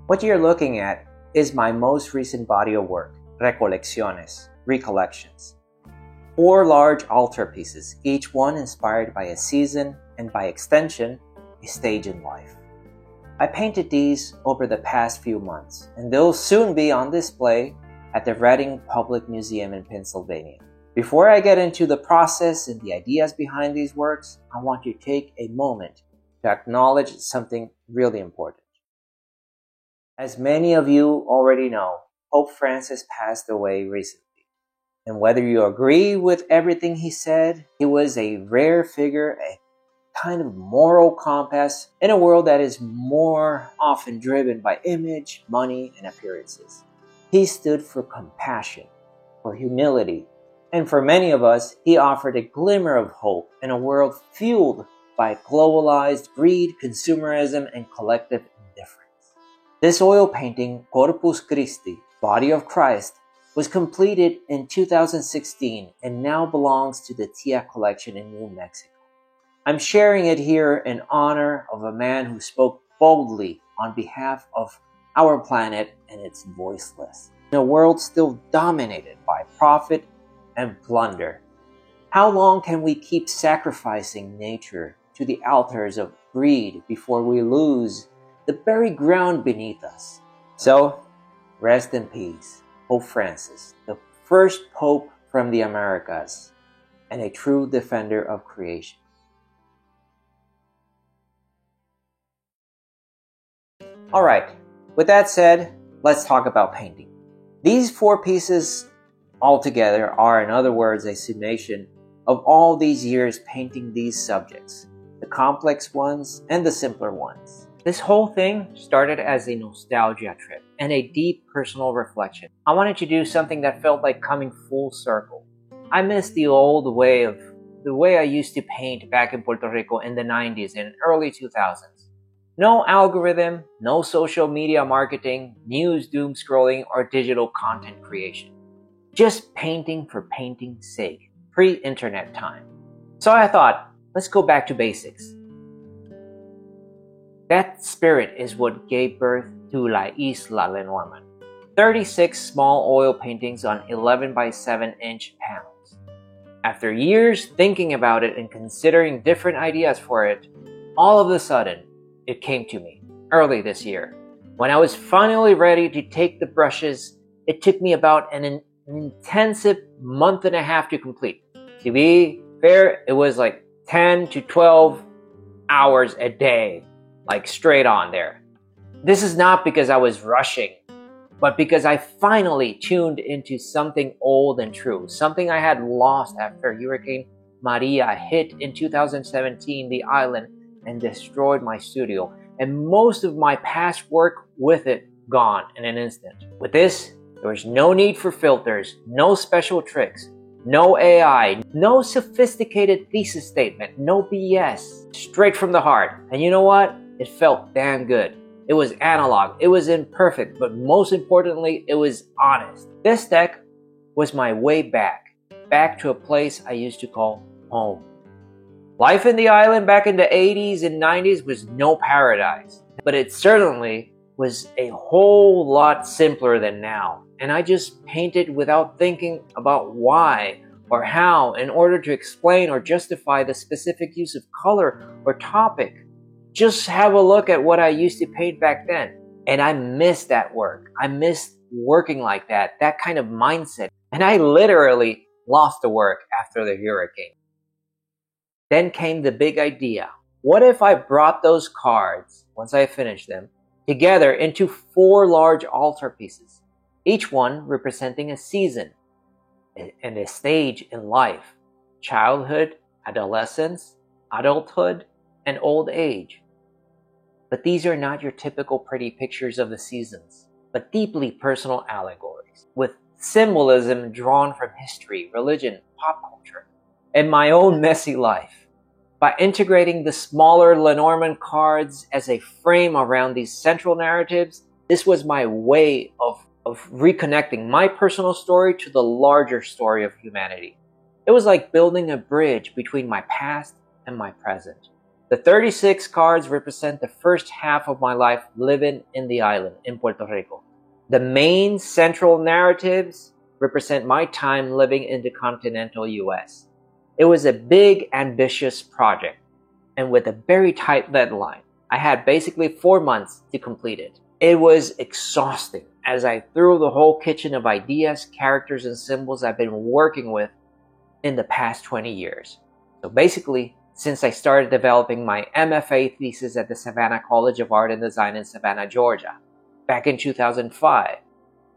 What you're looking at is my most recent body of work, Recolecciones, Recollections. 4 large altar pieces, each one inspired by a season and by extension, a stage in life. I painted these over the past few months, and they'll soon be on display at the Reading Public Museum in Pennsylvania. Before I get into the process and the ideas behind these works, I want to take a moment to acknowledge something really important. As many of you already know, Pope Francis passed away recently. And whether you agree with everything he said, he was a rare figure, a kind of moral compass in a world that is more often driven by image, money, and appearances. He stood for compassion, for humility, and for many of us, he offered a glimmer of hope in a world fueled by globalized greed, consumerism, and collective indifference. This oil painting, Corpus Christi, Body of Christ, was completed in 2016 and now belongs to the TIA collection in New Mexico. I'm sharing it here in honor of a man who spoke boldly on behalf of our planet and its voiceless. In a world still dominated by profit and plunder, how long can we keep sacrificing nature to the altars of greed before we lose the very ground beneath us? So, rest in peace, Pope Francis, the first Pope from the Americas, and a true defender of creation. Alright, with that said, let's talk about painting. These 4 pieces altogether are, in other words, a summation of all these years painting these subjects, the complex ones and the simpler ones. This whole thing started as a nostalgia trip and a deep personal reflection. I wanted to do something that felt like coming full circle. I miss the old way I used to paint back in Puerto Rico in the 90s and early 2000s. No algorithm, no social media marketing, news doom scrolling, or digital content creation. Just painting for painting's sake, pre-internet time. So I thought, let's go back to basics. That spirit is what gave birth to La Isla Lenormand. 36 small oil paintings on 11 by 7 inch panels. After years thinking about it and considering different ideas for it, all of a sudden, it came to me early this year. When I was finally ready to take the brushes, it took me about an intensive month and a half to complete. To be fair, it was like 10 to 12 hours a day. Like straight on there. This is not because I was rushing, but because I finally tuned into something old and true, something I had lost after Hurricane Maria hit in 2017 the island and destroyed my studio, and most of my past work with it gone in an instant. With this, there was no need for filters, no special tricks, no AI, no sophisticated thesis statement, no BS, straight from the heart. And you know what? It felt damn good. It was analog, it was imperfect, but most importantly, it was honest. This deck was my way back to a place I used to call home. Life in the island back in the 80s and 90s was no paradise, but it certainly was a whole lot simpler than now. And I just painted without thinking about why or how in order to explain or justify the specific use of color or topic. Just have a look at what I used to paint back then. And I miss that work. I miss working like that kind of mindset. And I literally lost the work after the hurricane. Then came the big idea. What if I brought those cards, once I finished them, together into 4 large altar pieces, each one representing a season and a stage in life, childhood, adolescence, adulthood, and old age. But these are not your typical pretty pictures of the seasons, but deeply personal allegories, with symbolism drawn from history, religion, pop culture, and my own messy life. By integrating the smaller Lenormand cards as a frame around these central narratives, this was my way of reconnecting my personal story to the larger story of humanity. It was like building a bridge between my past and my present. The 36 cards represent the first half of my life living in the island in Puerto Rico. The main central narratives represent my time living in the continental US. It was a big, ambitious project, and with a very tight deadline. I had basically 4 months to complete it. It was exhausting as I threw the whole kitchen of ideas, characters, and symbols I've been working with in the past 20 years. So basically, since I started developing my MFA thesis at the Savannah College of Art and Design in Savannah, Georgia, back in 2005,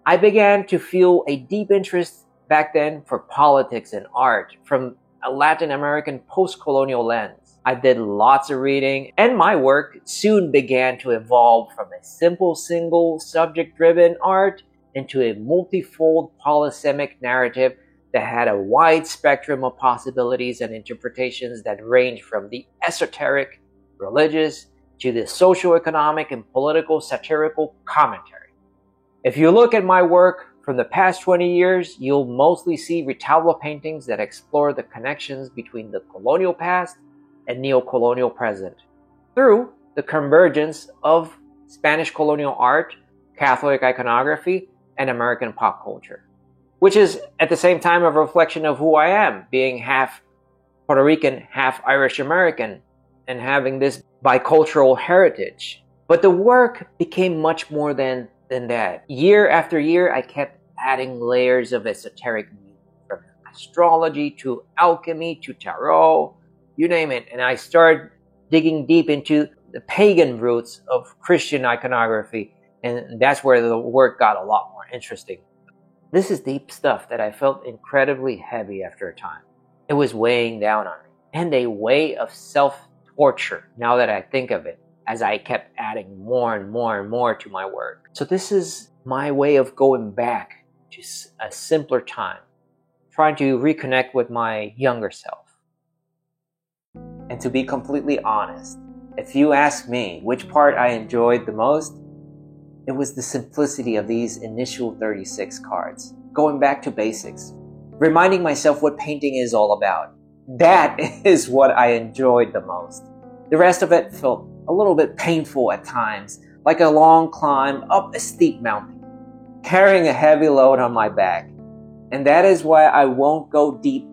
I began to feel a deep interest back then for politics and art from a Latin American post-colonial lens. I did lots of reading, and my work soon began to evolve from a simple single subject-driven art into a multifold polysemic narrative that had a wide spectrum of possibilities and interpretations that range from the esoteric, religious, to the socio-economic and political satirical commentary. If you look at my work from the past 20 years, you'll mostly see retablo paintings that explore the connections between the colonial past and neo-colonial present through the convergence of Spanish colonial art, Catholic iconography, and American pop culture, which is at the same time a reflection of who I am, being half Puerto Rican, half Irish American, and having this bicultural heritage. But the work became much more than that. Year after year, I kept adding layers of esoteric meaning, from astrology to alchemy to tarot, you name it. And I started digging deep into the pagan roots of Christian iconography, and that's where the work got a lot more interesting. This is deep stuff that I felt incredibly heavy after a time. It was weighing down on me, and a way of self-torture, now that I think of it, as I kept adding more and more and more to my work. So this is my way of going back to a simpler time, trying to reconnect with my younger self. And to be completely honest, if you ask me which part I enjoyed the most, it was the simplicity of these initial 36 cards. Going back to basics, reminding myself what painting is all about. That is what I enjoyed the most. The rest of it felt a little bit painful at times, like a long climb up a steep mountain, carrying a heavy load on my back. And that is why I won't go deep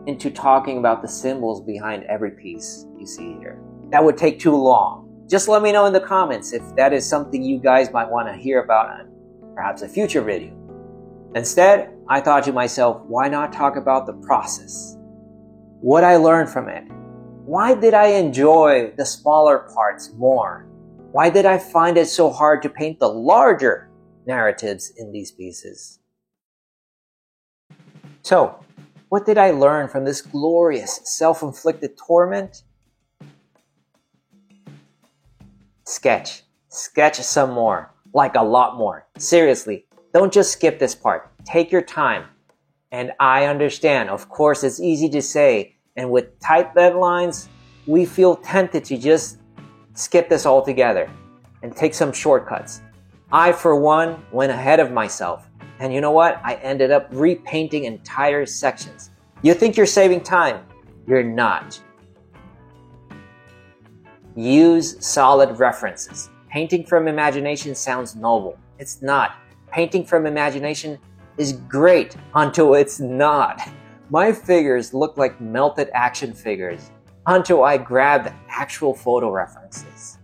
into talking about the symbols behind every piece you see here. That would take too long. Just let me know in the comments if that is something you guys might want to hear about in perhaps a future video. Instead, I thought to myself, why not talk about the process? What I learned from it. Why did I enjoy the smaller parts more? Why did I find it so hard to paint the larger narratives in these pieces? So, what did I learn from this glorious self-inflicted torment? Sketch. Sketch some more. Like a lot more. Seriously, don't just skip this part. Take your time. And I understand, of course, it's easy to say, and with tight deadlines, we feel tempted to just skip this altogether and take some shortcuts. I, for one, went ahead of myself. And you know what? I ended up repainting entire sections. You think you're saving time? You're not. Use solid references. Painting from imagination sounds noble. It's not. Painting from imagination is great until it's not. My figures look like melted action figures until I grabbed actual photo references.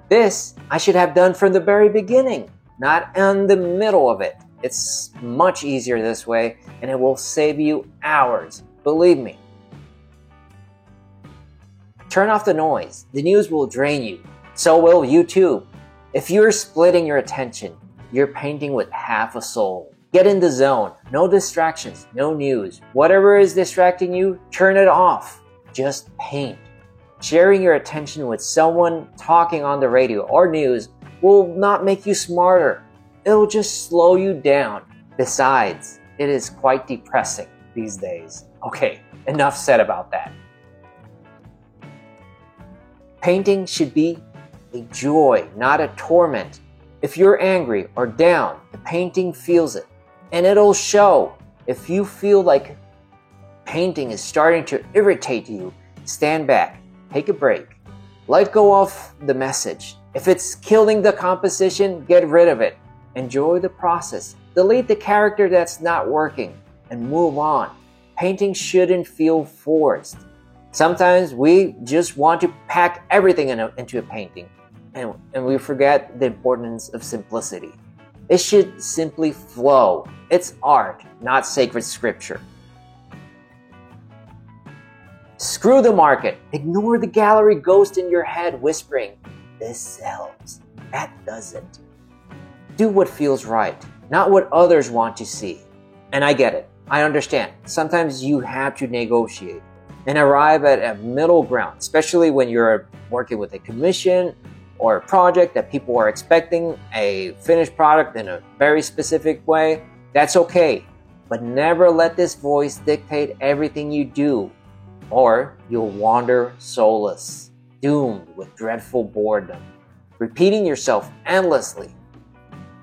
This I should have done from the very beginning, not in the middle of it. It's much easier this way, and it will save you hours, believe me. Turn off the noise. The news will drain you. So will YouTube. If you're splitting your attention, you're painting with half a soul. Get in the zone. No distractions, no news. Whatever is distracting you, turn it off. Just paint. Sharing your attention with someone talking on the radio or news will not make you smarter. It'll just slow you down. Besides, it is quite depressing these days. Okay, enough said about that. Painting should be a joy, not a torment. If you're angry or down, the painting feels it, and it'll show. If you feel like painting is starting to irritate you, stand back, take a break, Let go of the message. If it's killing the composition, get rid of it. Enjoy the process. Delete the character that's not working and move on. Painting shouldn't feel forced. Sometimes we just want to pack everything into a painting and we forget the importance of simplicity. It should simply flow. It's art, not sacred scripture. Screw the market. Ignore the gallery ghost in your head whispering, "This sells. That doesn't." Do what feels right, not what others want to see. And I get it. I understand. Sometimes you have to negotiate and arrive at a middle ground, especially when you're working with a commission or a project that people are expecting a finished product in a very specific way. That's okay. But never let this voice dictate everything you do, or you'll wander soulless, doomed with dreadful boredom, repeating yourself endlessly.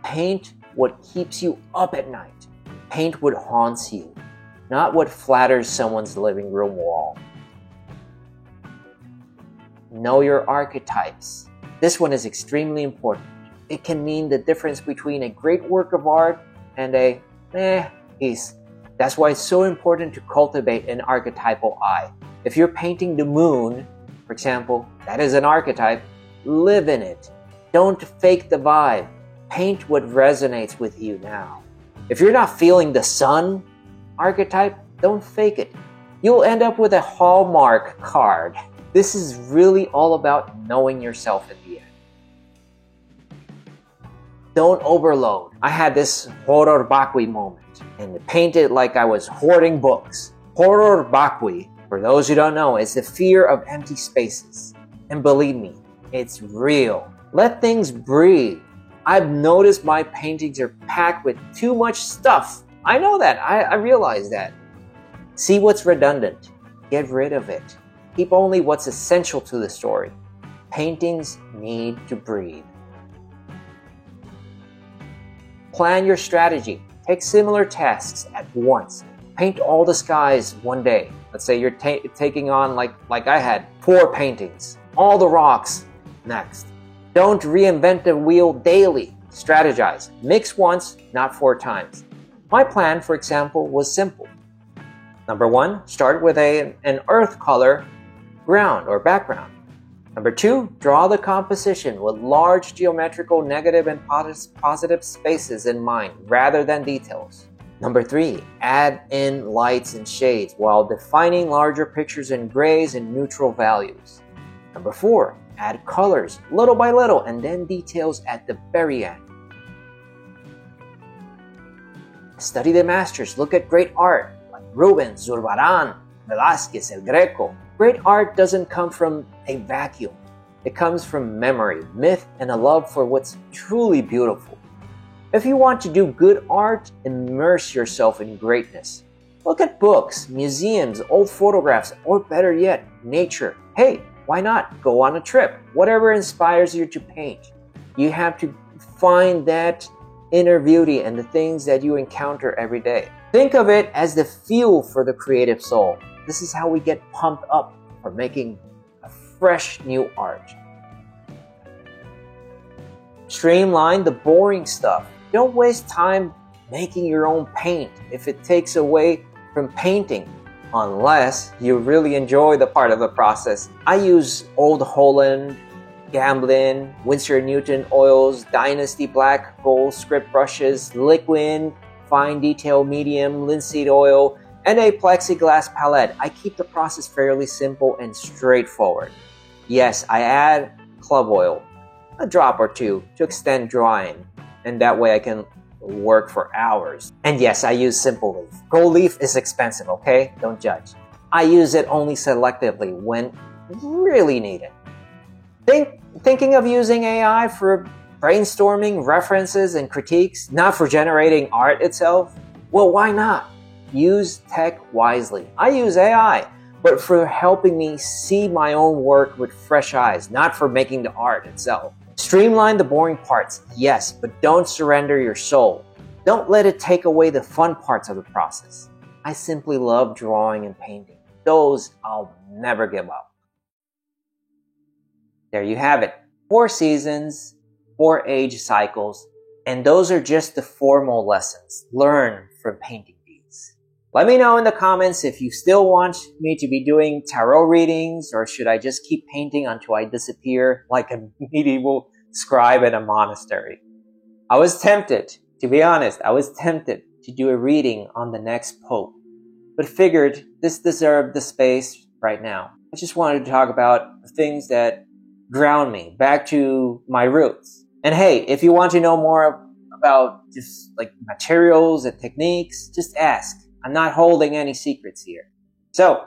Paint what keeps you up at night. Paint what haunts you, not what flatters someone's living room wall. Know your archetypes. This one is extremely important. It can mean the difference between a great work of art and a piece. That's why it's so important to cultivate an archetypal eye. If you're painting the moon, for example, that is an archetype. Live in it. Don't fake the vibe. Paint what resonates with you now. If you're not feeling the sun archetype, don't fake it. You'll end up with a Hallmark card. This is really all about knowing yourself in the end. Don't overload. I had this horror bakwi moment and painted like I was hoarding books. Horror bakwi, for those who don't know, is the fear of empty spaces. And believe me, it's real. Let things breathe. I've noticed my paintings are packed with too much stuff. I know that. I realize that. See what's redundant. Get rid of it. Keep only what's essential to the story. Paintings need to breathe. Plan your strategy. Take similar tasks at once. Paint all the skies one day. Let's say you're taking on, like I had, 4 paintings. All the rocks next. Don't reinvent the wheel daily. Strategize. Mix once, not 4 times. My plan, for example, was simple. Number 1, start with an earth color ground or background. Number 2, draw the composition with large geometrical negative and positive spaces in mind rather than details. Number 3, add in lights and shades while defining larger pictures in grays and neutral values. Number 4, add colors little by little and then details at the very end. Study the masters. Look at great art like Rubens, Zurbarán, Velázquez, El Greco. Great art doesn't come from a vacuum. It comes from memory, myth, and a love for what's truly beautiful. If you want to do good art, immerse yourself in greatness. Look at books, museums, old photographs, or better yet, nature. Hey, why not go on a trip? Whatever inspires you to paint. You have to find that inner beauty in the things that you encounter every day. Think of it as the fuel for the creative soul. This is how we get pumped up for making a fresh new art. Streamline the boring stuff. Don't waste time making your own paint if it takes away from painting, unless you really enjoy the part of the process. I use Old Holland, Gamblin, Winsor Newton oils, Dynasty Black Gold script brushes, liquid, fine detail medium, linseed oil, and a plexiglass palette. I keep the process fairly simple and straightforward. Yes, I add club oil, a drop or two, to extend drying, and that way I can work for hours. And yes, I use Simple Leaf. Gold leaf is expensive, okay? Don't judge. I use it only selectively when really needed. Thinking of using AI for brainstorming, references, and critiques, not for generating art itself? Well, why not? Use tech wisely. I use AI, but for helping me see my own work with fresh eyes, not for making the art itself. Streamline the boring parts, yes, but don't surrender your soul. Don't let it take away the fun parts of the process. I simply love drawing and painting. Those I'll never give up. There you have it. 4 seasons, 4 age cycles, and those are just the formal lessons learned from painting these. Let me know in the comments if you still want me to be doing tarot readings, or should I just keep painting until I disappear like a medieval scribe in a monastery. I was tempted, to be honest, I was tempted to do a reading on the next pope, but figured this deserved the space right now. I just wanted to talk about the things that ground me back to my roots. And hey, if you want to know more about just like materials and techniques, just ask. I'm not holding any secrets here. So,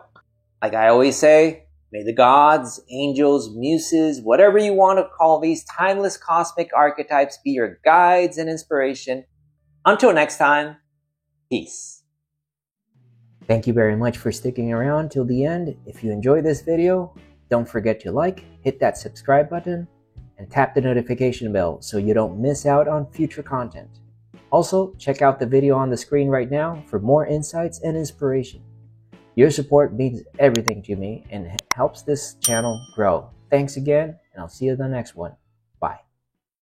like I always say, may the gods, angels, muses, whatever you want to call these timeless cosmic archetypes be your guides and inspiration. Until next time, peace. Thank you very much for sticking around till the end. If you enjoyed this video, don't forget to like, hit that subscribe button, and tap the notification bell so you don't miss out on future content. Also, check out the video on the screen right now for more insights and inspiration. Your support means everything to me and helps this channel grow. Thanks again, and I'll see you in the next one.